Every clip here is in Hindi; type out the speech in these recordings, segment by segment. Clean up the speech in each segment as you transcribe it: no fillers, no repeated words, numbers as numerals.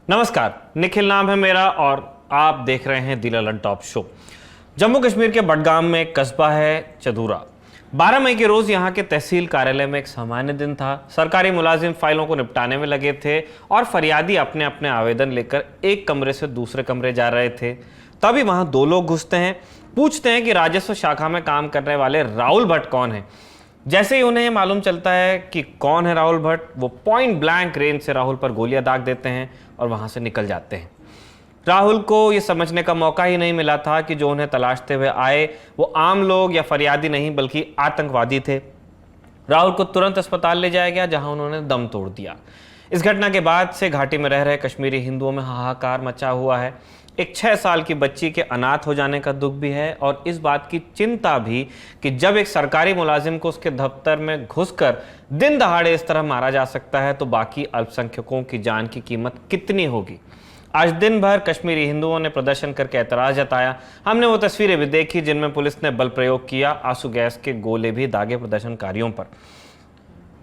नमस्कार, निखिल नाम है मेरा और आप देख रहे हैं दी ललन टॉप शो। जम्मू कश्मीर के बडगाम में एक कस्बा है चदूरा। 12 मई के रोज यहाँ के तहसील कार्यालय में एक सामान्य दिन था। सरकारी मुलाजिम फाइलों को निपटाने में लगे थे और फरियादी अपने अपने आवेदन लेकर एक कमरे से दूसरे कमरे जा रहे थे। तभी वहां दो लोग घुसते हैं, पूछते हैं कि राजस्व शाखा में काम करने वाले राहुल भट्ट कौन है। जैसे ही उन्हें मालूम चलता है कि कौन है राहुल भट्ट, वो पॉइंट ब्लैंक रेंज से राहुल पर गोलियां दाग देते हैं और वहां से निकल जाते हैं। राहुल को यह समझने का मौका ही नहीं मिला था कि जो उन्हें तलाशते हुए आए वो आम लोग या फरियादी नहीं बल्कि आतंकवादी थे। राहुल को तुरंत अस्पताल ले जाया गया जहां उन्होंने दम तोड़ दिया। इस घटना के बाद से घाटी में रह रहे कश्मीरी हिंदुओं में हाहाकार मचा हुआ है। एक 6 साल की बच्ची के अनाथ हो जाने का दुख भी है और इस बात की चिंता भी कि जब एक सरकारी मुलाजिम को उसके दफ्तर में घुसकर दिन दहाड़े इस तरह मारा जा सकता है तो बाकी अल्पसंख्यकों की जान की कीमत कितनी होगी। आज दिन भर कश्मीरी हिंदुओं ने प्रदर्शन करके ऐतराज जताया। हमने वो तस्वीरें भी देखी जिनमें पुलिस ने बल प्रयोग किया, आंसू गैस के गोले भी दागे प्रदर्शनकारियों पर।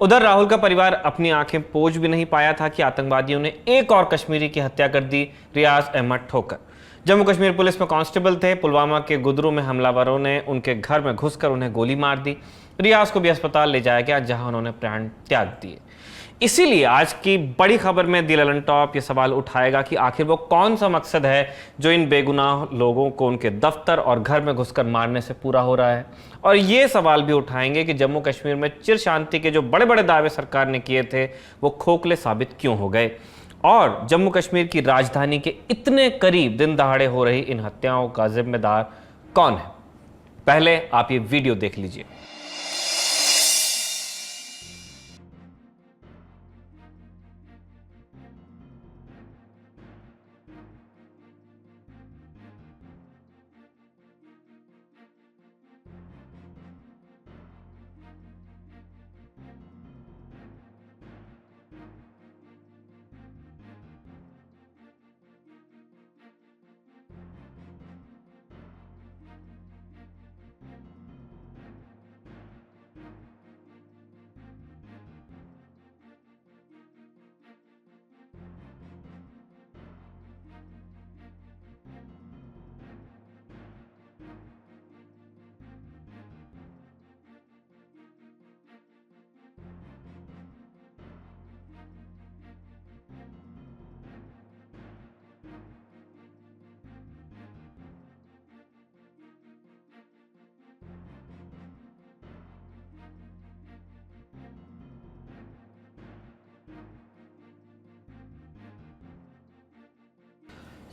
उधर राहुल का परिवार अपनी आंखें पोंछ भी नहीं पाया था कि आतंकवादियों ने एक और कश्मीरी की हत्या कर दी, रियाज अहमद ठोकर। जम्मू कश्मीर पुलिस में कांस्टेबल थे। पुलवामा के गुदरू में हमलावरों ने उनके घर में घुसकर उन्हें गोली मार दी। रियाज को भी अस्पताल ले जाया गया जहां उन्होंने प्राण त्याग दिए। इसीलिए आज की बड़ी खबर में दी ललन टॉप ये सवाल उठाएगा कि आखिर वो कौन सा मकसद है जो इन बेगुनाह लोगों को उनके दफ्तर और घर में घुसकर मारने से पूरा हो रहा है। और ये सवाल भी उठाएंगे कि जम्मू कश्मीर में चिर शांति के जो बड़े बड़े दावे सरकार ने किए थे वो खोखले साबित क्यों हो गए, और जम्मू कश्मीर की राजधानी के इतने करीब दिन दहाड़े हो रही इन हत्याओं का जिम्मेदार कौन है। पहले आप ये वीडियो देख लीजिए।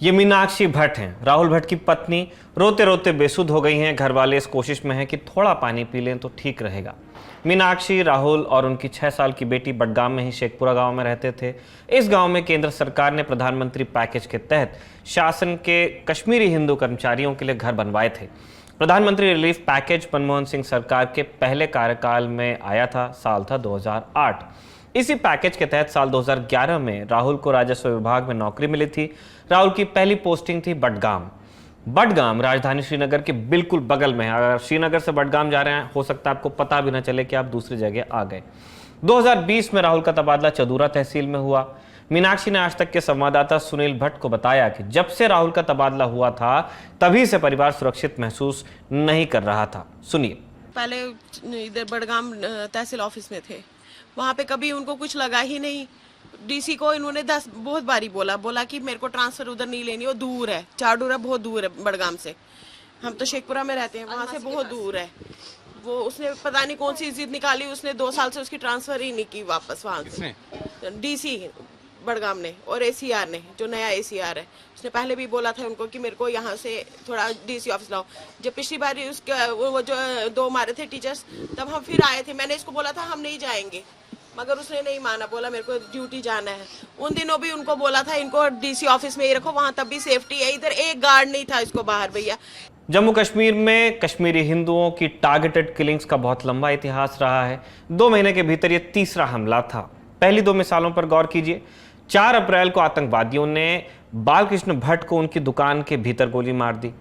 ये मीनाक्षी भट्ट हैं, राहुल भट्ट की पत्नी। रोते रोते बेसुध हो गई हैं। घर वाले इस कोशिश में हैं कि थोड़ा पानी पी लें तो ठीक रहेगा। मीनाक्षी, राहुल और उनकी 6 साल की बेटी बडगाम में ही शेखपुरा गांव में रहते थे। इस गांव में केंद्र सरकार ने प्रधानमंत्री पैकेज के तहत शासन के कश्मीरी हिंदू कर्मचारियों के लिए घर बनवाए थे। प्रधानमंत्री रिलीफ पैकेज मनमोहन सिंह सरकार के पहले कार्यकाल में आया था। साल था 2008। इसी पैकेज के तहत साल 2011 में राहुल को राजस्व विभाग में नौकरी मिली थी। राहुल की पहली पोस्टिंग थी बडगाम। बडगाम राजधानी श्रीनगर के बिल्कुल बगल में है। अगर श्रीनगर से बडगाम जा रहे हैं हो सकता है आपको पता भी ना चले कि आप दूसरी जगह आ गए। 2020 में राहुल का तबादला चदूरा तहसील में हुआ। मीनाक्षी ने आज तक के संवाददाता सुनील भट्ट को बताया कि जब से राहुल का तबादला हुआ था तभी से परिवार सुरक्षित महसूस नहीं कर रहा था। सुनिए। पहले इधर बडगाम तहसील ऑफिस में थे, वहाँ पे कभी उनको कुछ लगा ही नहीं। डीसी को इन्होंने बहुत बारी बोला कि मेरे को ट्रांसफर उधर नहीं लेनी, वो दूर है, चाडूरा बहुत दूर है बडगाम से। हम तो शेखपुरा में रहते हैं, वहाँ से बहुत दूर है। वो उसने पता नहीं कौन सी जिद निकाली, उसने 2 साल से उसकी ट्रांसफर ही नहीं की वापस वहाँ से। डीसी बडगाम ने और एसीआर ने, जो नया एसीआर है, उसने पहले भी बोला था उनको कि मेरे को यहाँ से थोड़ा डीसी ऑफिस लाओ। जब पिछली बार उसके वो जो 2 मारे थे टीचर्स, तब हम फिर आए थे। मैंने इसको बोला था हम नहीं जाएंगे, मगर उसने नहीं माना, बोला मेरे को ड्यूटी जाना है। उन दिनों भी उनको बोला था इनको डीसी ऑफिस में ही रखो, वहाँ तब भी सेफ्टी है। इधर एक गार्ड नहीं था इसको बाहर भैया। जम्मू कश्मीर में कश्मीरी हिंदुओं की टारगेटेड किलिंग्स का बहुत लंबा इतिहास रहा है। 2 महीने के भीतर ये तीसरा हमला था। पहली 2 मिसालों पर गौर कीजिए। 4 अप्रैल को आतंकवादियों ने बालकृष्ण भट्ट को उनकी दुकान के भीतर गोली मार दी।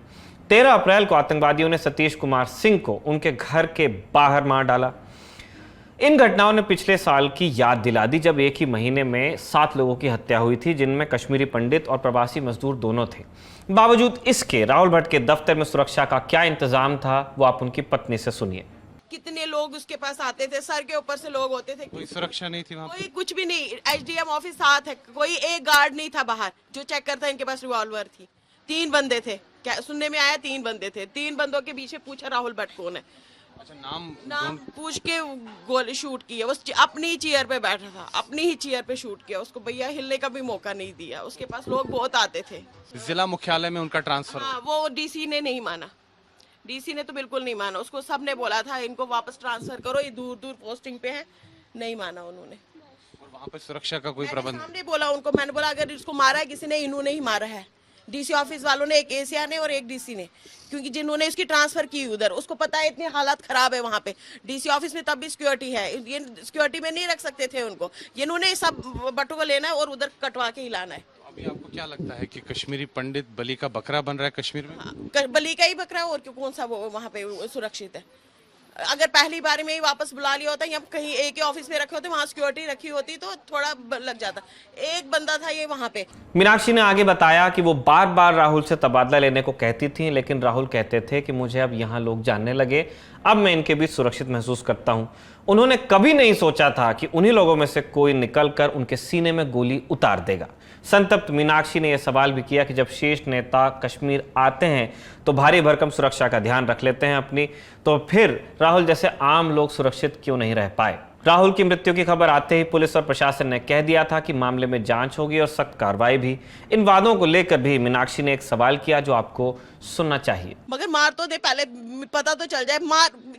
13 अप्रैल को आतंकवादियों ने सतीश कुमार सिंह को उनके घर के बाहर मार डाला। इन घटनाओं ने पिछले साल की याद दिला दी जब एक ही महीने में 7 लोगों की हत्या हुई थी, जिनमें कश्मीरी पंडित और प्रवासी मजदूर दोनों थे। बावजूद इसके राहुल भट्ट के दफ्तर में सुरक्षा का क्या इंतजाम था, वो आप उनकी पत्नी से सुनिए। कितने लोग उसके पास आते थे, सर के ऊपर से लोग होते थे। कोई सुरक्षा नहीं थी वहाँ कोई कुछ भी नहीं। एसडीएम ऑफिस साथ है, कोई एक गार्ड नहीं था बाहर जो चेक करता। इनके पास रिवॉल्वर थी। 3 बंदे थे, क्या सुनने में आया, 3 बंदे थे। 3 बंदों के पीछे पूछा राहुल भट्ट कौन है। अच्छा, नाम पूछ के गोली शूट किया। वो अपनी चेयर पे बैठा था, अपनी ही चेयर पे शूट किया उसको। भैया हिलने का भी मौका नहीं दिया। उसके पास लोग बहुत आते थे। जिला मुख्यालय में उनका ट्रांसफर। हाँ, वो डीसी ने नहीं माना। डीसी ने तो बिल्कुल नहीं माना। उसको सबने बोला था इनको वापस ट्रांसफर करो, ये दूर दूर पोस्टिंग पे है। नहीं माना उन्होंने। और वहाँ पे सुरक्षा का कोई प्रबंध। सामने बोला उनको, मैंने बोला अगर इसको मारा है किसी ने, इन्होंने ही मारा है। डीसी ऑफिस वालों ने, एक एसीआर ने और एक डीसी ने, क्योंकि जिन्होंने इसकी ट्रांसफर की उधर, उसको पता है इतनी हालात खराब है वहाँ पे। डीसी ऑफिस में तब भी सिक्योरिटी है, ये सिक्योरिटी में नहीं रख सकते थे उनको। इन्होंने सब बटुआ को लेना है और उधर कटवा के ही लाना है। अभी आपको क्या लगता है कि कश्मीरी पंडित बलि का बकरा बन रहा है कश्मीर में? बलि का ही बकरा, और कौन सा वो वहाँ पे सुरक्षित है। अगर पहली बार में ही वापस बुला लिया होता या कहीं एक ही ऑफिस में रखे होते, वहाँ सिक्योरिटी रखी होती तो थोड़ा लग जाता। एक बंदा था ये वहाँ पे। मीनाक्षी ने आगे बताया कि वो बार बार राहुल से तबादला लेने को कहती थी, लेकिन राहुल कहते थे कि मुझे अब यहाँ लोग जानने लगे, अब मैं इनके बीच सुरक्षित महसूस करता हूँ। उन्होंने कभी नहीं सोचा था कि उन्हीं लोगों में से कोई निकलकर उनके सीने में गोली उतार देगा। संतप्त मीनाक्षी ने यह सवाल भी किया कि जब शीर्ष नेता कश्मीर आते हैं तो भारी भरकम सुरक्षा का ध्यान रख लेते हैं अपनी, तो फिर राहुल जैसे आम लोग सुरक्षित क्यों नहीं रह पाए। राहुल की मृत्यु की खबर आते ही पुलिस और प्रशासन ने कह दिया था कि मामले में जांच होगी और सख्त कार्रवाई भी। इन वादों को लेकर भी मीनाक्षी ने एक सवाल किया जो आपको सुनना चाहिए। मगर मार तो दे, पहले पता तो चल जाए।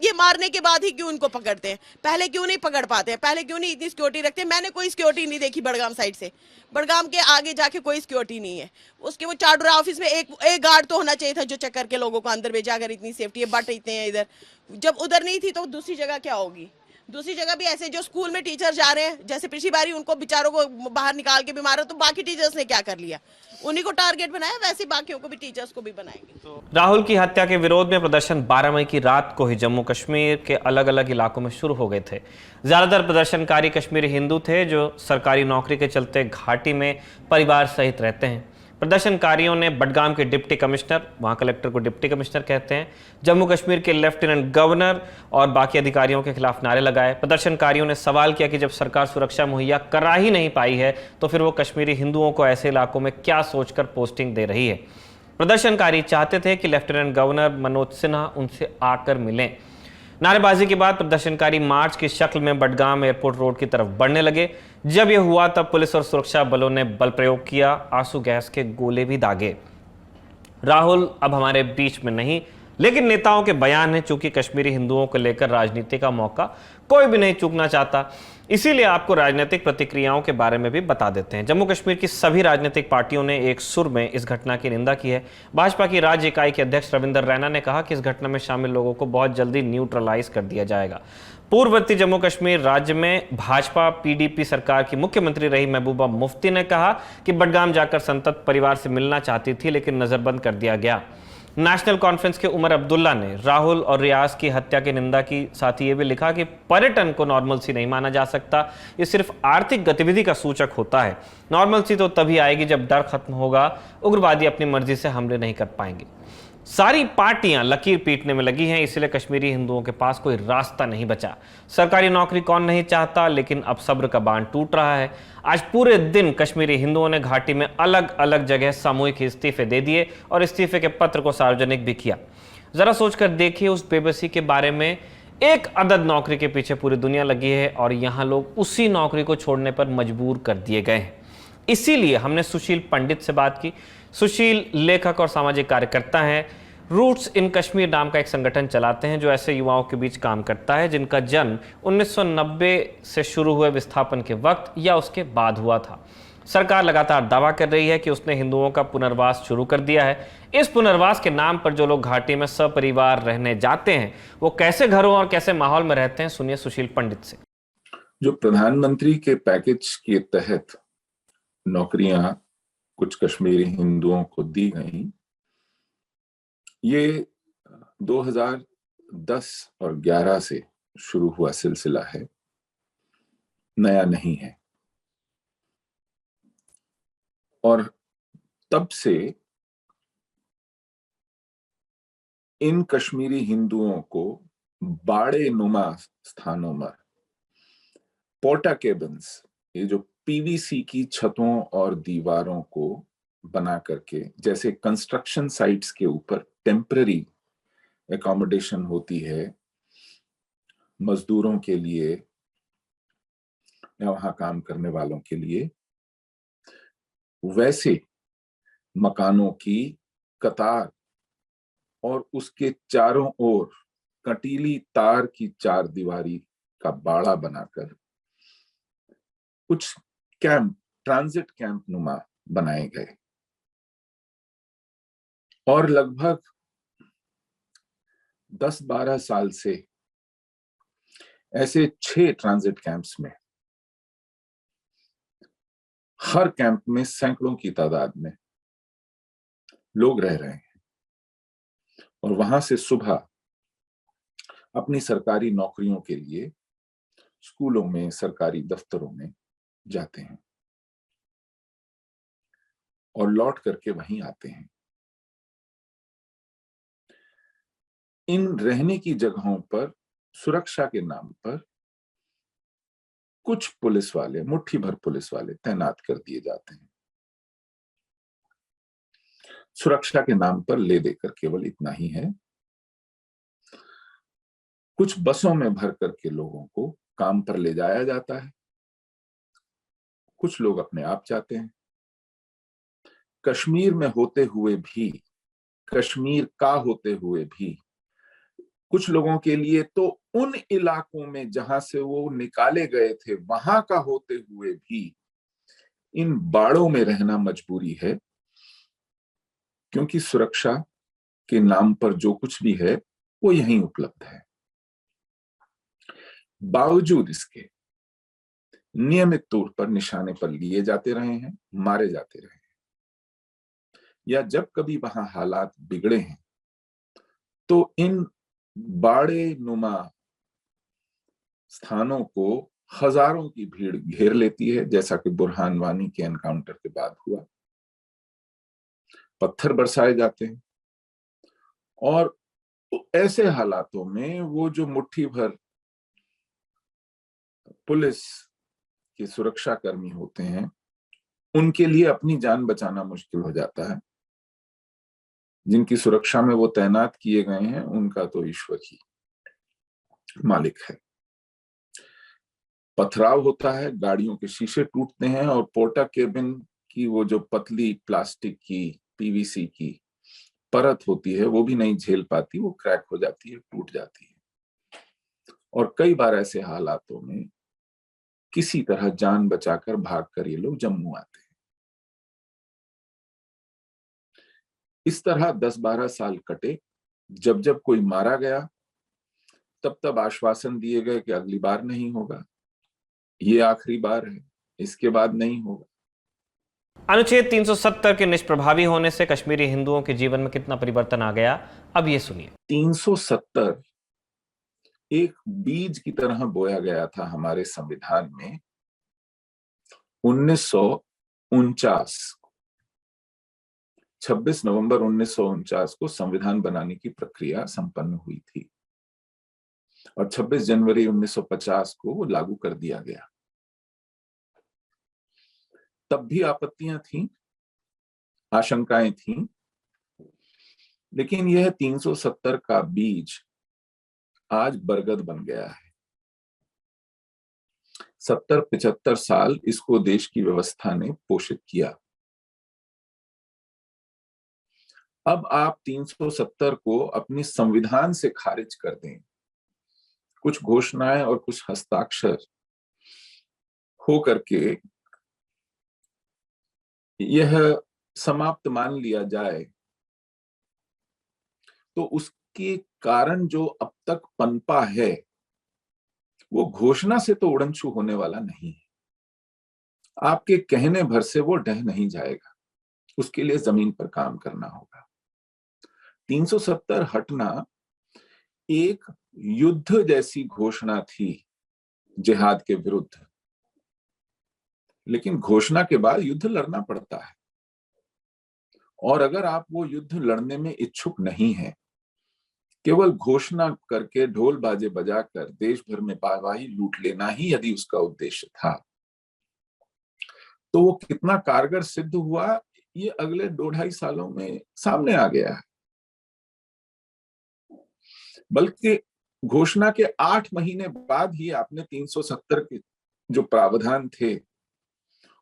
ये मारने के बाद ही क्यों इनको पकड़ते हैं? पहले क्यों नहीं पकड़ पाते हैं? पहले क्यों नहीं इतनी सिक्योरिटी रखते? मैंने कोई सिक्योरिटी नहीं देखी बड़गाम साइड से। बड़गाम के आगे जाके कोई सिक्योरिटी नहीं है। उसके वो चाडोरा ऑफिस में एक गार्ड तो होना चाहिए था जो चेक करके लोगों को अंदर भेजा, अगर इतनी सेफ्टी है। बट इतने हैं इधर, जब उधर नहीं थी तो दूसरी जगह क्या होगी? दूसरी जगह भी ऐसे जो स्कूल में टीचर जा रहे हैं, जैसे पिछली बारी उनको बेचारों को बाहर निकाल के भी मारा, तो बाकी टीचर्स ने क्या कर लिया? उन्हीं को टारगेट बनाया, वैसे बाकियों को भी, टीचर्स को भी बनाएंगे। राहुल की हत्या के विरोध में प्रदर्शन 12 मई की रात को ही जम्मू कश्मीर के अलग अलग इलाकों में शुरू हो गए थे। ज्यादातर प्रदर्शनकारी कश्मीरी हिंदू थे जो सरकारी नौकरी के चलते घाटी में परिवार सहित रहते हैं। प्रदर्शनकारियों ने बडगाम के डिप्टी कमिश्नर, वहां कलेक्टर को डिप्टी कमिश्नर कहते हैं, जम्मू कश्मीर के लेफ्टिनेंट गवर्नर और बाकी अधिकारियों के खिलाफ नारे लगाए। प्रदर्शनकारियों ने सवाल किया कि जब सरकार सुरक्षा मुहैया करा ही नहीं पाई है तो फिर वो कश्मीरी हिंदुओं को ऐसे इलाकों में क्या सोचकर पोस्टिंग दे रही है। प्रदर्शनकारी चाहते थे कि लेफ्टिनेंट गवर्नर मनोज सिन्हा उनसे आकर मिलें। नारेबाजी के बाद प्रदर्शनकारी मार्च की शक्ल में बडगाम एयरपोर्ट रोड की तरफ बढ़ने लगे। जब यह हुआ तब पुलिस और सुरक्षा बलों ने बल प्रयोग किया, आंसू गैस के गोले भी दागे। राहुल अब हमारे बीच में नहीं, लेकिन नेताओं के बयान हैं। चूंकि कश्मीरी हिंदुओं को लेकर राजनीति का मौका कोई भी नहीं चूकना चाहता, इसीलिए आपको राजनीतिक प्रतिक्रियाओं के बारे में भी बता देते हैं। जम्मू कश्मीर की सभी राजनीतिक पार्टियों ने एक सुर में इस घटना की निंदा की है। भाजपा की राज्य इकाई के अध्यक्ष रविंदर रैना ने कहा कि इस घटना में शामिल लोगों को बहुत जल्दी न्यूट्रलाइज कर दिया जाएगा। पूर्ववर्ती जम्मू कश्मीर राज्य में भाजपा पीडीपी सरकार की मुख्यमंत्री रही महबूबा मुफ्ती ने कहा कि बडगाम जाकर संतप्त परिवार से मिलना चाहती थी, लेकिन नजरबंद कर दिया गया। नेशनल कॉन्फ्रेंस के उमर अब्दुल्ला ने राहुल और रियाज की हत्या की निंदा की, साथ ही ये भी लिखा कि पर्यटन को नॉर्मलसी नहीं माना जा सकता, ये सिर्फ आर्थिक गतिविधि का सूचक होता है। नॉर्मलसी तो तभी आएगी जब डर खत्म होगा, उग्रवादी अपनी मर्जी से हमले नहीं कर पाएंगे। सारी पार्टियां लकीर पीटने में लगी हैं, इसलिए कश्मीरी हिंदुओं के पास कोई रास्ता नहीं बचा। सरकारी नौकरी कौन नहीं चाहता, लेकिन अब सब्र का बांध टूट रहा है। आज पूरे दिन कश्मीरी हिंदुओं ने घाटी में अलग अलग जगह सामूहिक इस्तीफे दे दिए और इस्तीफे के पत्र को सार्वजनिक भी किया। जरा सोचकर देखिए उस बेबसी के बारे में। एक अदद नौकरी के पीछे पूरी दुनिया लगी है और यहाँ लोग उसी नौकरी को छोड़ने पर मजबूर कर दिए गए हैं। इसीलिए हमने सुशील पंडित से बात की। सुशील लेखक और सामाजिक कार्यकर्ता हैं, रूट्स इन कश्मीर नाम का एक संगठन चलाते हैं जो ऐसे युवाओं के बीच काम करता है जिनका जन्म 1990 से शुरू हुए विस्थापन के वक्त या उसके बाद हुआ था। सरकार लगातार दावा कर रही है कि उसने हिंदुओं का पुनर्वास शुरू कर दिया है। इस पुनर्वास के नाम पर जो लोग घाटी में सपरिवार रहने जाते हैं वो कैसे घरों और कैसे माहौल में रहते हैं, सुनिए सुशील पंडित से। जो प्रधानमंत्री के पैकेज के तहत नौकरियां कुछ कश्मीरी हिंदुओं को दी गई, ये 2010 और 11 से शुरू हुआ सिलसिला है। नया नहीं है। और तब से इन कश्मीरी हिंदुओं को बाड़े नुमा स्थानों में पोर्टा केबिन्स, ये जो पीवीसी की छतों और दीवारों को बना करके, जैसे कंस्ट्रक्शन साइट्स के ऊपर टेम्पररी एकोमोडेशन होती है मजदूरों के लिए या वहां काम करने वालों के लिए, वैसे मकानों की कतार और उसके चारों ओर कटीली तार की चार दीवारी का बाड़ा बनाकर कुछ कैंप, ट्रांजिट कैंप नुमा बनाए गए। और लगभग 10-12 साल से ऐसे 6 ट्रांजिट कैंप्स में, हर कैंप में सैकड़ों की तादाद में लोग रह रहे हैं और वहां से सुबह अपनी सरकारी नौकरियों के लिए स्कूलों में, सरकारी दफ्तरों में जाते हैं और लौट करके वहीं आते हैं। इन रहने की जगहों पर सुरक्षा के नाम पर कुछ पुलिस वाले, मुट्ठी भर पुलिस वाले तैनात कर दिए जाते हैं। सुरक्षा के नाम पर ले देकर केवल इतना ही है, कुछ बसों में भर करके लोगों को काम पर ले जाया जाता है, कुछ लोग अपने आप जाते हैं। कश्मीर में होते हुए भी, कश्मीर का होते हुए भी कुछ लोगों के लिए तो उन इलाकों में जहां से वो निकाले गए थे वहां का होते हुए भी इन बाड़ों में रहना मजबूरी है, क्योंकि सुरक्षा के नाम पर जो कुछ भी है वो यहीं उपलब्ध है। बावजूद इसके नियमित तौर पर निशाने पर लिए जाते रहे हैं, मारे जाते रहे हैं, या जब कभी वहां हालात बिगड़े हैं तो इन बाड़े नुमा स्थानों को हजारों की भीड़ घेर लेती है, जैसा कि बुरहान वानी के एनकाउंटर के बाद हुआ। पत्थर बरसाए जाते हैं और ऐसे हालातों में वो जो मुट्ठी भर पुलिस के सुरक्षा कर्मी होते हैं, उनके लिए अपनी जान बचाना मुश्किल हो जाता है। जिनकी सुरक्षा में वो तैनात किए गए हैं उनका तो ईश्वर ही मालिक है। पथराव होता है, गाड़ियों के शीशे टूटते हैं और पोर्टा केबिन की वो जो पतली प्लास्टिक की, पीवीसी की परत होती है वो भी नहीं झेल पाती, वो क्रैक हो जाती है, टूट जाती है। और कई बार ऐसे हालातों में किसी तरह जान बचाकर भागकर ये लोग जम्मू आते हैं। इस तरह 10-12 साल कटे। जब जब कोई मारा गया तब तब आश्वासन दिए गए कि अगली बार नहीं होगा, ये आखिरी बार है, इसके बाद नहीं होगा। अनुच्छेद 370 के निष्प्रभावी होने से कश्मीरी हिंदुओं के जीवन में कितना परिवर्तन आ गया, अब ये सुनिए। 370 एक बीज की तरह बोया गया था हमारे संविधान में 1949, 26 नवंबर 1949 को संविधान बनाने की प्रक्रिया संपन्न हुई थी और 26 जनवरी 1950 को वो लागू कर दिया गया। तब भी आपत्तियां थीं, आशंकाएं थीं, लेकिन यह 370 का बीज आज बरगद बन गया है। 70-75 साल इसको देश की व्यवस्था ने पोषित किया। अब आप 370 को अपनी संविधान से खारिज कर दें, कुछ घोषणाएं और कुछ हस्ताक्षर हो करके यह समाप्त मान लिया जाए, तो उसके कारण जो अब तक पनपा है वो घोषणा से तो उड़नछू होने वाला नहीं है। आपके कहने भर से वो ढह नहीं जाएगा, उसके लिए जमीन पर काम करना होगा। 370 हटना एक युद्ध जैसी घोषणा थी जिहाद के विरुद्ध, लेकिन घोषणा के बाद युद्ध लड़ना पड़ता है, और अगर आप वो युद्ध लड़ने में इच्छुक नहीं हैं, केवल घोषणा करके ढोल बाजे बजाकर देश भर में वाहवाही लूट लेना ही यदि उसका उद्देश्य था, तो वो कितना कारगर सिद्ध हुआ ये अगले 2-2.5 सालों में सामने आ गया है। बल्कि घोषणा के 8 महीने बाद ही आपने 370 के जो प्रावधान थे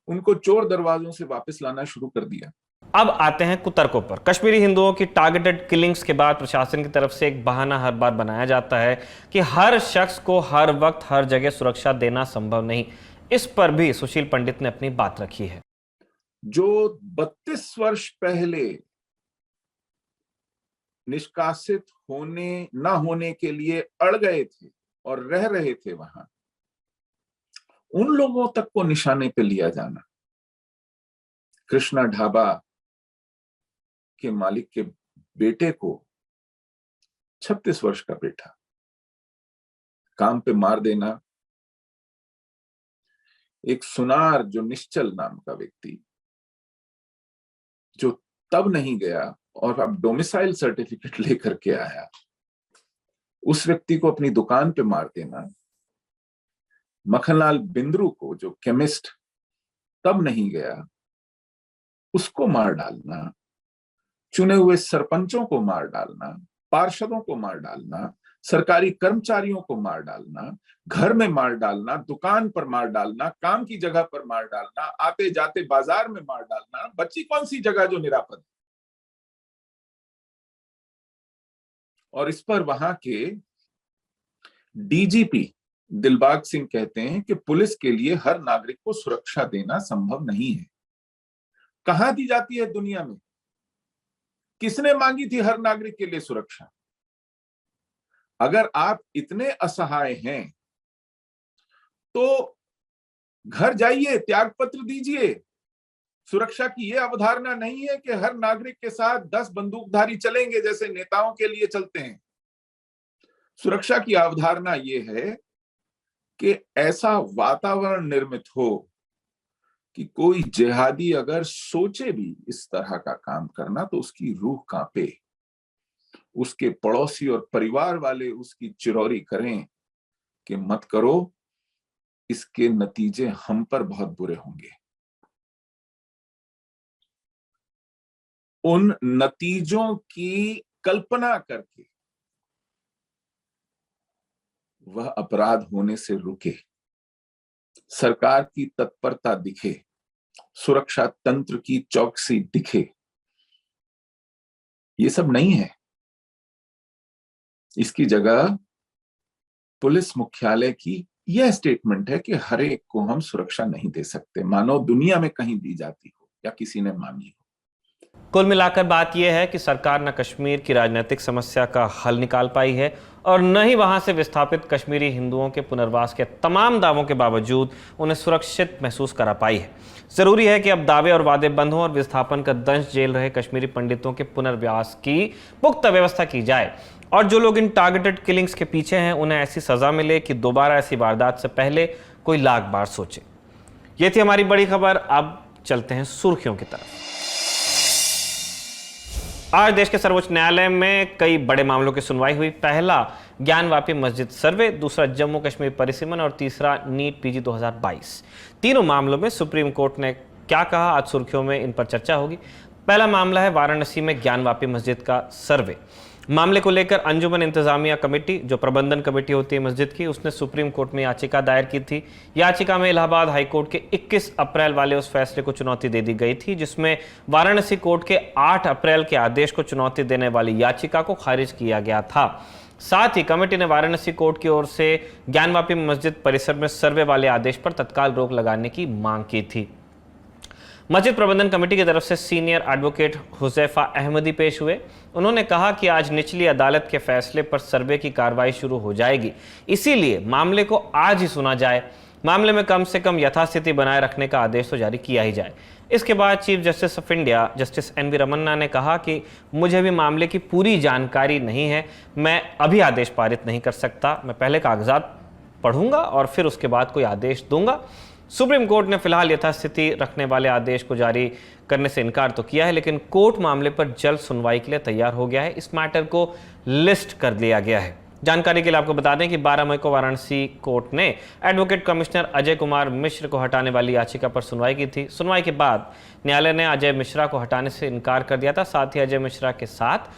उनको चोर दरवाजों से वापस लाना शुरू कर दिया। अब आते हैं कुतर्कों पर। कश्मीरी हिंदुओं की टारगेटेड किलिंग्स के बाद प्रशासन की तरफ से एक बहाना हर बार बनाया जाता है कि हर शख्स को हर वक्त हर जगह सुरक्षा देना संभव नहीं। इस पर भी सुशील पंडित ने अपनी बात रखी है। जो 32 वर्ष पहले निष्कासित होने ना होने के लिए अड़ गए थे और रह रहे थे वहां, उन लोगों तक को निशाने पे लिया जाना। कृष्णा ढाबा के मालिक के बेटे को, 36 वर्ष का बेटा, काम पे मार देना। एक सुनार जो निश्चल नाम का व्यक्ति, जो तब नहीं गया और अब डोमिसाइल सर्टिफिकेट लेकर के आया, उस व्यक्ति को अपनी दुकान पे मार देना। मखनलाल बिंद्रू को, जो केमिस्ट तब नहीं गया, उसको मार डालना। चुने हुए सरपंचों को मार डालना, पार्षदों को मार डालना, सरकारी कर्मचारियों को मार डालना, घर में मार डालना, दुकान पर मार डालना, काम की जगह पर मार डालना, आते जाते बाजार में मार डालना। बची कौन सी जगह जो निरापद? और इस पर वहां के डीजीपी दिलबाग सिंह कहते हैं कि पुलिस के लिए हर नागरिक को सुरक्षा देना संभव नहीं है। कहां दी जाती है दुनिया में? किसने मांगी थी हर नागरिक के लिए सुरक्षा? अगर आप इतने असहाय हैं तो घर जाइए, त्याग पत्र दीजिए। सुरक्षा की यह अवधारणा नहीं है कि हर नागरिक के साथ 10 बंदूकधारी चलेंगे जैसे नेताओं के लिए चलते हैं। सुरक्षा की अवधारणा यह है कि ऐसा वातावरण निर्मित हो कि कोई जिहादी अगर सोचे भी इस तरह का काम करना तो उसकी रूह कांपे, उसके पड़ोसी और परिवार वाले उसकी चिरौरी करें कि मत करो, इसके नतीजे हम पर बहुत बुरे होंगे। उन नतीजों की कल्पना करके वह अपराध होने से रुके, सरकार की तत्परता दिखे, सुरक्षा तंत्र की चौकसी दिखे। ये सब नहीं है। इसकी जगह पुलिस मुख्यालय की यह स्टेटमेंट है कि हर एक को हम सुरक्षा नहीं दे सकते, मानो दुनिया में कहीं दी जाती हो या किसी ने मांगी हो। कुल मिलाकर बात यह है कि सरकार न कश्मीर की राजनीतिक समस्या का हल निकाल पाई है और न ही वहां से विस्थापित कश्मीरी हिंदुओं के पुनर्वास के तमाम दावों के बावजूद उन्हें सुरक्षित महसूस करा पाई है। जरूरी है कि अब दावे और वादे बंद हों और विस्थापन का दंश झेल रहे कश्मीरी पंडितों के पुनर्वास की पुख्ता व्यवस्था की जाए और जो लोग इन टारगेटेड किलिंग्स के पीछे हैं उन्हें ऐसी सजा मिले कि दोबारा ऐसी वारदात से पहले कोई लाख बार सोचे। ये थी हमारी बड़ी खबर। अब चलते हैं सुर्खियों की तरफ। आज देश के सर्वोच्च न्यायालय में कई बड़े मामलों की सुनवाई हुई। पहला ज्ञानवापी मस्जिद सर्वे, दूसरा जम्मू कश्मीर परिसीमन और तीसरा नीट पीजी 2022। तीनों मामलों में सुप्रीम कोर्ट ने क्या कहा, आज सुर्खियों में इन पर चर्चा होगी। पहला मामला है वाराणसी में ज्ञानवापी मस्जिद का सर्वे। मामले को लेकर अंजुमन इंतजामिया कमेटी, जो प्रबंधन कमेटी होती है मस्जिद की, उसने सुप्रीम कोर्ट में याचिका दायर की थी। याचिका में इलाहाबाद हाईकोर्ट के 21 अप्रैल वाले उस फैसले को चुनौती दे दी गई थी जिसमें वाराणसी कोर्ट के 8 अप्रैल के आदेश को चुनौती देने वाली याचिका को खारिज किया गया था। साथ ही कमेटी ने वाराणसी कोर्ट की ओर से ज्ञानवापी मस्जिद परिसर में सर्वे वाले आदेश पर तत्काल रोक लगाने की मांग की थी। मस्जिद प्रबंधन कमेटी की तरफ से सीनियर एडवोकेट हुजैफा अहमदी पेश हुए। उन्होंने कहा कि आज निचली अदालत के फैसले पर सर्वे की कार्रवाई शुरू हो जाएगी, इसीलिए मामले को आज ही सुना जाए। मामले में कम से कम यथास्थिति बनाए रखने का आदेश तो जारी किया ही जाए। इसके बाद chief justice of India justice N V. Ramana ने कहा कि मुझे भी मामले की पूरी जानकारी नहीं है, मैं अभी आदेश पारित नहीं कर सकता। मैं पहले कागजात पढ़ूंगा और फिर उसके बाद कोई आदेश दूंगा। सुप्रीम कोर्ट ने फिलहाल यथास्थिति रखने वाले आदेश को जारी करने से इनकार तो किया है, लेकिन कोर्ट मामले पर जल्द सुनवाई के लिए तैयार हो गया है। इस मैटर को लिस्ट कर लिया गया है। जानकारी के लिए आपको बता दें कि 12 मई को वाराणसी कोर्ट ने एडवोकेट कमिश्नर अजय कुमार मिश्र को हटाने वाली याचिका पर सुनवाई की थी। सुनवाई के बाद न्यायालय ने अजय मिश्रा को हटाने से इनकार कर दिया था। साथ ही अजय मिश्रा के साथ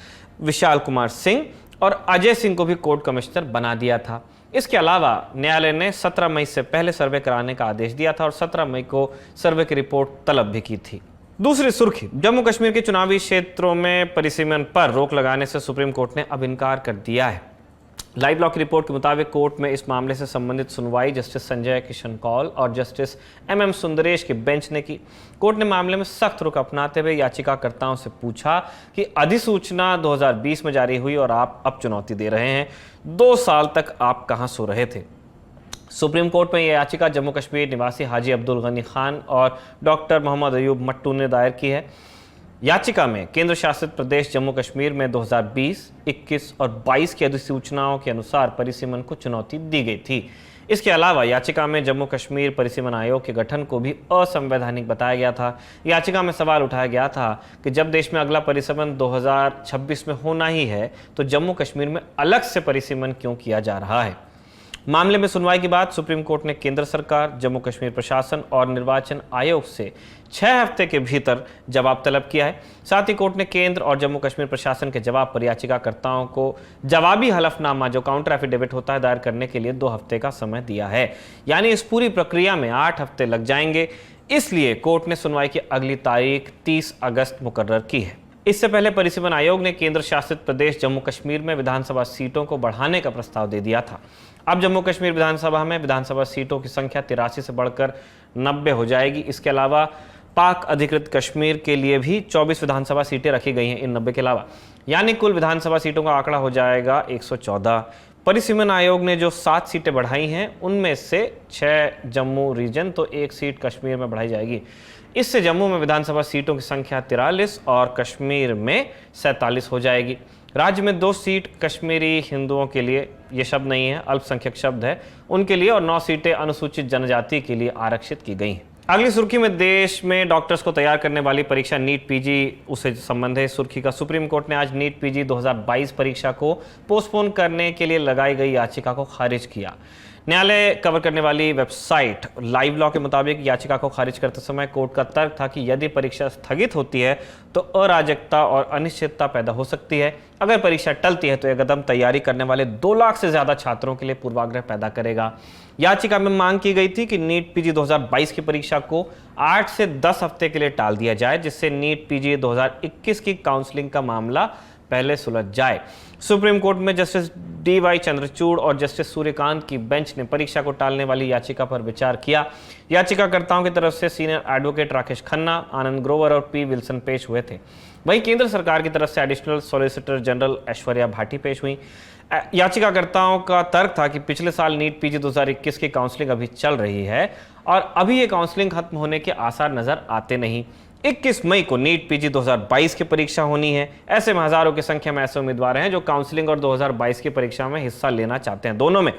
विशाल कुमार सिंह और अजय सिंह को भी कोर्ट कमिश्नर बना दिया था। इसके अलावा न्यायालय ने 17 मई से पहले सर्वे कराने का आदेश दिया था और 17 मई को सर्वे की रिपोर्ट तलब भी की थी। दूसरी सुर्खी, जम्मू कश्मीर के चुनावी क्षेत्रों में परिसीमन पर रोक लगाने से सुप्रीम कोर्ट ने अब इनकार कर दिया है। लाइव लॉ की रिपोर्ट के मुताबिक कोर्ट में इस मामले से संबंधित सुनवाई जस्टिस संजय किशन कौल और जस्टिस MM सुंदरेश की बेंच ने की। कोर्ट ने मामले में सख्त रुख अपनाते हुए याचिकाकर्ताओं से पूछा कि अधिसूचना 2020 में जारी हुई और आप अब चुनौती दे रहे हैं, 2 साल तक आप कहां सो रहे थे। सुप्रीम कोर्ट में यह याचिका जम्मू कश्मीर निवासी हाजी अब्दुल गनी खान और डॉक्टर मोहम्मद अयूब मट्टू ने दायर की है। याचिका में केंद्र शासित प्रदेश जम्मू कश्मीर में 2020, 21 और 22 की अधिसूचनाओं के अनुसार परिसीमन को चुनौती दी गई थी। इसके अलावा याचिका में जम्मू कश्मीर परिसीमन आयोग के गठन को भी असंवैधानिक बताया गया था। याचिका में सवाल उठाया गया था कि जब देश में अगला परिसीमन 2026 में होना ही है तो जम्मू कश्मीर में अलग से परिसीमन क्यों किया जा रहा है। मामले में सुनवाई के बाद सुप्रीम कोर्ट ने केंद्र सरकार, जम्मू कश्मीर प्रशासन और निर्वाचन आयोग से 6 हफ्ते के भीतर जवाब तलब किया है। साथ ही कोर्ट ने केंद्र और जम्मू कश्मीर प्रशासन के जवाब पर याचिकाकर्ताओं को जवाबी हलफनामा, जो काउंटर एफिडेविट होता है, दायर करने के लिए 2 हफ्ते का समय दिया है। यानी इस पूरी प्रक्रिया में 8 हफ्ते लग जाएंगे। इसलिए कोर्ट ने सुनवाई की अगली तारीख 30 अगस्त मुकर्रर की है। इससे पहले परिसीमन आयोग ने केंद्र शासित प्रदेश जम्मू कश्मीर में विधानसभा सीटों को बढ़ाने का प्रस्ताव दे दिया था। अब जम्मू कश्मीर विधानसभा में विधानसभा सीटों की संख्या 83 से बढ़कर 90 हो जाएगी। इसके अलावा पाक अधिकृत कश्मीर के लिए भी 24 विधानसभा सीटें रखी गई हैं इन 90 के अलावा, यानी कुल विधानसभा सीटों का आंकड़ा हो जाएगा 114। परिसीमन आयोग ने जो 7 सीटें बढ़ाई हैं उनमें से 6 जम्मू रीजन तो 1 सीट कश्मीर में बढ़ाई जाएगी। इससे जम्मू में विधानसभा सीटों की संख्या 43 और कश्मीर में 47 हो जाएगी। राज्य में 2 सीट कश्मीरी हिंदुओं के लिए, ये शब्द नहीं है, अल्पसंख्यक शब्द है, उनके लिए और 9 सीटें अनुसूचित जनजाति के लिए आरक्षित की गई हैं। अगली सुर्खी में देश में डॉक्टर्स को तैयार करने वाली परीक्षा नीट पीजी, उससे संबंध है सुर्खी का। सुप्रीम कोर्ट ने आज नीट पीजी 2022 परीक्षा को पोस्टपोन करने के लिए लगाई गई याचिका को खारिज किया। न्यायालय कवर करने वाली वेबसाइट लाइव लॉ के मुताबिक याचिका को खारिज करते समय कोर्ट का तर्क था कि यदि परीक्षा स्थगित होती है तो अराजकता और अनिश्चितता पैदा हो सकती है। अगर परीक्षा टलती है तो यह कदम तैयारी करने वाले 2 लाख से ज्यादा छात्रों के लिए पूर्वाग्रह पैदा करेगा। याचिका में मांग की गई थी कि नीट पीजी 2022 की परीक्षा को 8 से 10 हफ्ते के लिए टाल दिया जाए, जिससे नीट पीजी 2021 की काउंसलिंग का मामला पहले सुलझ जाए। सुप्रीम कोर्ट में जस्टिस DY चंद्रचूड़ और जस्टिस सूर्यकांत की बेंच ने परीक्षा को टालने वाली याचिका पर विचार किया। याचिकाकर्ताओं की तरफ से सीनियर एडवोकेट राकेश खन्ना, आनंद ग्रोवर और P विल्सन पेश हुए थे। वहीं केंद्र सरकार की तरफ से additional solicitor general Aishwarya Bhati पेश हुई। याचिकाकर्ताओं का तर्क था कि पिछले साल नीट पीजी 2021 की काउंसलिंग अभी चल रही है और अभी ये काउंसलिंग खत्म होने के आसार नजर आते नहीं। 21 मई को नीट पीजी 2022 की परीक्षा होनी है। ऐसे में हजारों की संख्या में ऐसे उम्मीदवार हैं जो काउंसलिंग और 2022 की परीक्षा में हिस्सा लेना चाहते हैं, दोनों में।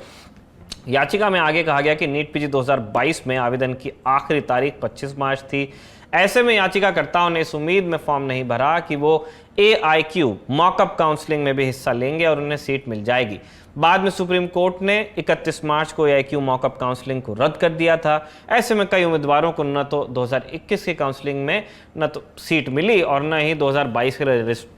याचिका में आगे कहा गया कि नीट पीजी 2022 में आवेदन की आखिरी तारीख 25 मार्च थी। ऐसे में याचिकाकर्ताओं ने इस उम्मीद में फॉर्म नहीं भरा कि वो AIQ मॉकअप काउंसलिंग में भी हिस्सा लेंगे और उन्हें सीट मिल जाएगी। बाद में सुप्रीम कोर्ट ने 31 मार्च को AIQ मॉकअप काउंसलिंग को रद्द कर दिया था। ऐसे में कई उम्मीदवारों को न तो 2021 की काउंसलिंग में न तो सीट मिली और न ही 2022 के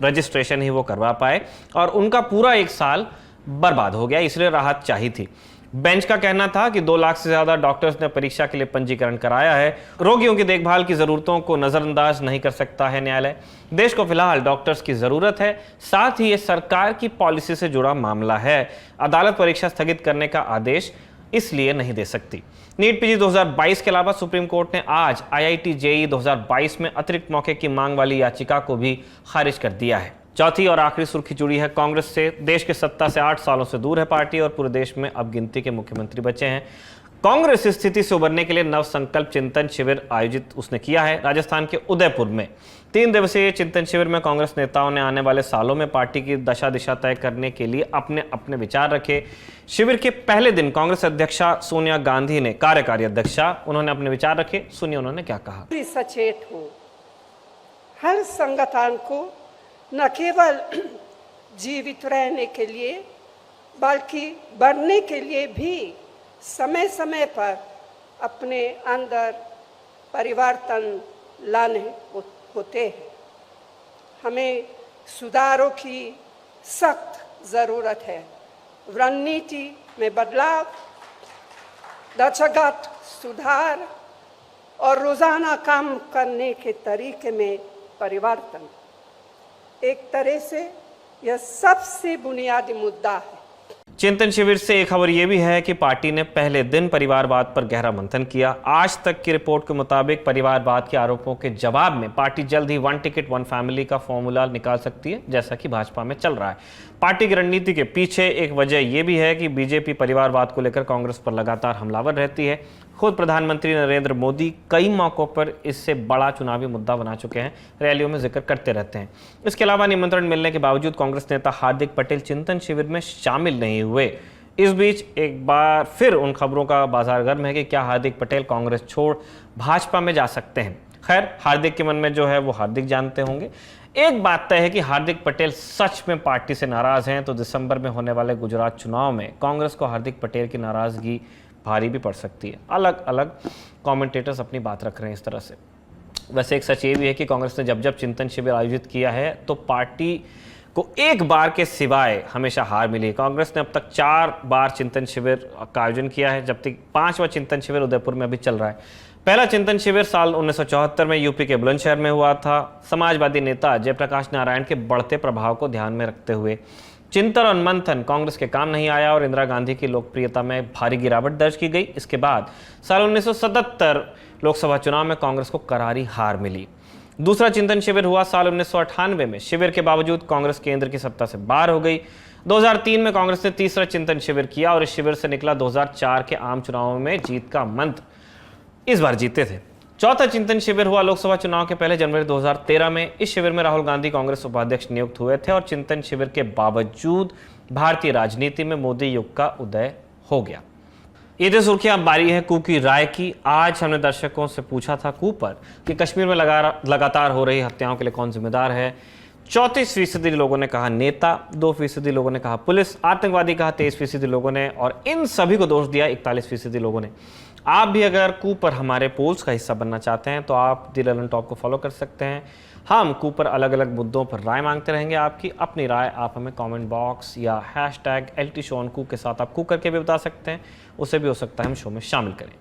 रजिस्ट्रेशन ही वो करवा पाए और उनका पूरा 1 साल बर्बाद हो गया। इसलिए राहत चाहिए थी। बेंच का कहना था कि 2 लाख से ज्यादा डॉक्टर्स ने परीक्षा के लिए पंजीकरण कराया है। रोगियों की देखभाल की जरूरतों को नजरअंदाज नहीं कर सकता है न्यायालय। देश को फिलहाल डॉक्टर्स की जरूरत है, साथ ही ये सरकार की पॉलिसी से जुड़ा मामला है। अदालत परीक्षा स्थगित करने का आदेश इसलिए नहीं दे सकती। नीट पीजी 2022 के अलावा सुप्रीम कोर्ट ने आज IIT JEE 2022 में अतिरिक्त मौके की मांग वाली याचिका को भी खारिज कर दिया है। चौथी और आखिरी सुर्खी जुड़ी है कांग्रेस से। देश के सत्ता से 8 सालों से दूर है पार्टी और पूरे देश में अब गिनती के मुख्यमंत्री बचे हैं। कांग्रेस इस स्थिति से उबरने के लिए नव संकल्प चिंतन शिविर आयोजित उसने किया है। राजस्थान के उदयपुर में 3 दिवसीय चिंतन शिविर में कांग्रेस नेताओं ने आने वाले सालों में पार्टी की दशा दिशा तय करने के लिए अपने अपने विचार रखे। शिविर के पहले दिन कांग्रेस अध्यक्षा सोनिया गांधी ने, कार्यकारी अध्यक्षा, उन्होंने अपने विचार रखे। सुनिए उन्होंने क्या कहा। सचेत हूँ, हर संगठन को न केवल जीवित रहने के लिए बल्कि बढ़ने के लिए भी समय समय पर अपने अंदर परिवर्तन लाने होते हैं। हमें सुधारों की सख्त ज़रूरत है। रणनीति में बदलाव, ढांचागत सुधार और रोज़ाना काम करने के तरीके में परिवर्तन। एक तरह से यह सबसे बुनियादी मुद्दा है। चिंतन शिविर से एक खबर यह भी है कि पार्टी ने पहले दिन परिवारवाद पर गहरा मंथन किया। आज तक की रिपोर्ट के मुताबिक परिवारवाद के आरोपों के जवाब में पार्टी जल्द ही 1 टिकट 1 फैमिली का फॉर्मूला निकाल सकती है, जैसा कि भाजपा में चल रहा है। पार्टी की रणनीति के पीछे एक वजह यह भी है कि बीजेपी परिवारवाद को लेकर कांग्रेस पर लगातार हमलावर रहती है। खुद प्रधानमंत्री नरेंद्र मोदी कई मौकों पर इससे बड़ा चुनावी मुद्दा बना चुके हैं, रैलियों में जिक्र करते रहते हैं। इसके अलावा निमंत्रण मिलने के बावजूद कांग्रेस नेता हार्दिक पटेल चिंतन शिविर में शामिल नहीं हुए। इस बीच एक बार फिर उन खबरों का बाजार गर्म है कि क्या हार्दिक पटेल कांग्रेस छोड़ भाजपा में जा सकते हैं। खैर, हार्दिक के मन में जो है वो हार्दिक जानते होंगे। एक बात तय है कि हार्दिक पटेल सच में पार्टी से नाराज हैं तो दिसंबर में होने वाले गुजरात चुनाव में कांग्रेस को हार्दिक पटेल की नाराजगी भारी भी पड़ सकती है। अलग अलग कमेंटेटर्स अपनी बात रख रहे हैं इस तरह से। वैसे एक सच ये भी है कि कांग्रेस ने जब जब चिंतन शिविर आयोजित किया है तो पार्टी को एक बार के सिवाय हमेशा हार मिली है। कांग्रेस ने अब तक 4 बार चिंतन शिविर का आयोजन किया है, जबकि 5वां चिंतन शिविर उदयपुर में अभी चल रहा है। पहला चिंतन शिविर साल 1974 में यूपी के बुलंदशहर में हुआ था। समाजवादी नेता जयप्रकाश नारायण के बढ़ते प्रभाव को ध्यान में रखते हुए चिंतन और मंथन कांग्रेस के काम नहीं आया और इंदिरा गांधी की लोकप्रियता में भारी गिरावट दर्ज की गई। इसके बाद साल 1977 लोकसभा चुनाव में कांग्रेस को करारी हार मिली। दूसरा चिंतन शिविर हुआ साल 1998 में। शिविर के बावजूद कांग्रेस केंद्र की सत्ता से बाहर हो गई। 2003 में कांग्रेस ने तीसरा चिंतन शिविर किया और इस शिविर से निकला 2004 के आम चुनावों में जीत का मंत्र। इस बार जीते थे। चौथा चिंतन शिविर हुआ लोकसभा चुनाव के पहले जनवरी 2013 में। इस शिविर में राहुल गांधी कांग्रेस उपाध्यक्ष नियुक्त हुए थे और चिंतन शिविर के बावजूद भारतीय राजनीति में मोदी युग का उदय हो गया। ये थी सुर्खियां, बारी है कू की राय की। आज हमने दर्शकों से पूछा था कू पर कि कश्मीर में लगातार हो रही हत्याओं के लिए कौन जिम्मेदार है। 34% लोगों ने कहा नेता, 2% लोगों ने कहा पुलिस, आतंकवादी कहा 23% लोगों ने और इन सभी को दोष दिया 41% लोगों ने। आप भी अगर कू पर हमारे पोल्स का हिस्सा बनना चाहते हैं तो आप दी ललन टॉप को फॉलो कर सकते हैं। हम कू पर अलग अलग मुद्दों पर राय मांगते रहेंगे। आपकी अपनी राय आप हमें कमेंट बॉक्स या #LTShowOnCoo के साथ आप कू करके भी बता सकते हैं। उसे भी हो सकता है हम शो में शामिल करें।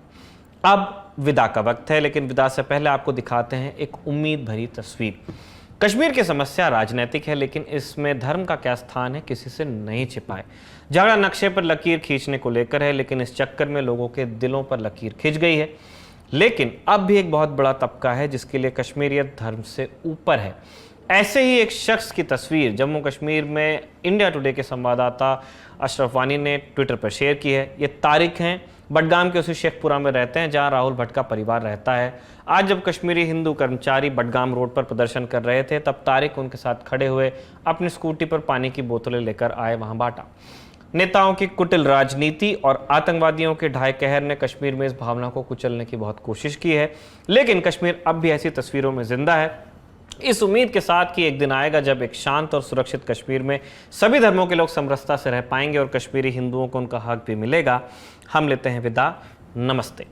अब विदा का वक्त है, लेकिन विदा से पहले आपको दिखाते हैं एक उम्मीद भरी तस्वीर। कश्मीर की समस्या राजनीतिक है, लेकिन इसमें धर्म का क्या स्थान है किसी से नहीं छिपाए। झगड़ा नक्शे पर लकीर खींचने को लेकर है, लेकिन इस चक्कर में लोगों के दिलों पर लकीर खिंच गई है। लेकिन अब भी एक बहुत बड़ा तबका है जिसके लिए कश्मीरियत धर्म से ऊपर है। ऐसे ही एक शख्स की तस्वीर जम्मू कश्मीर में इंडिया टुडे के संवाददाता अशरफ वानी ने ट्विटर पर शेयर की है। ये तारिक हैं, बडगाम के उसी शेखपुरा में रहते हैं जहां राहुल भट्ट का परिवार रहता है। आज जब कश्मीरी हिंदू कर्मचारी बडगाम रोड पर प्रदर्शन कर रहे थे तब तारिक उनके साथ खड़े हुए अपनी स्कूटी पर पानी की बोतलें लेकर आए, वहां बांटा। नेताओं की कुटिल राजनीति और आतंकवादियों के ढाई कहर ने कश्मीर में इस भावना को कुचलने की बहुत कोशिश की है, लेकिन कश्मीर अब भी ऐसी तस्वीरों में जिंदा है। इस उम्मीद के साथ कि एक दिन आएगा जब एक शांत और सुरक्षित कश्मीर में सभी धर्मों के लोग समरसता से रह पाएंगे और कश्मीरी हिंदुओं को उनका हक भी मिलेगा। हम लेते हैं विदा। नमस्ते।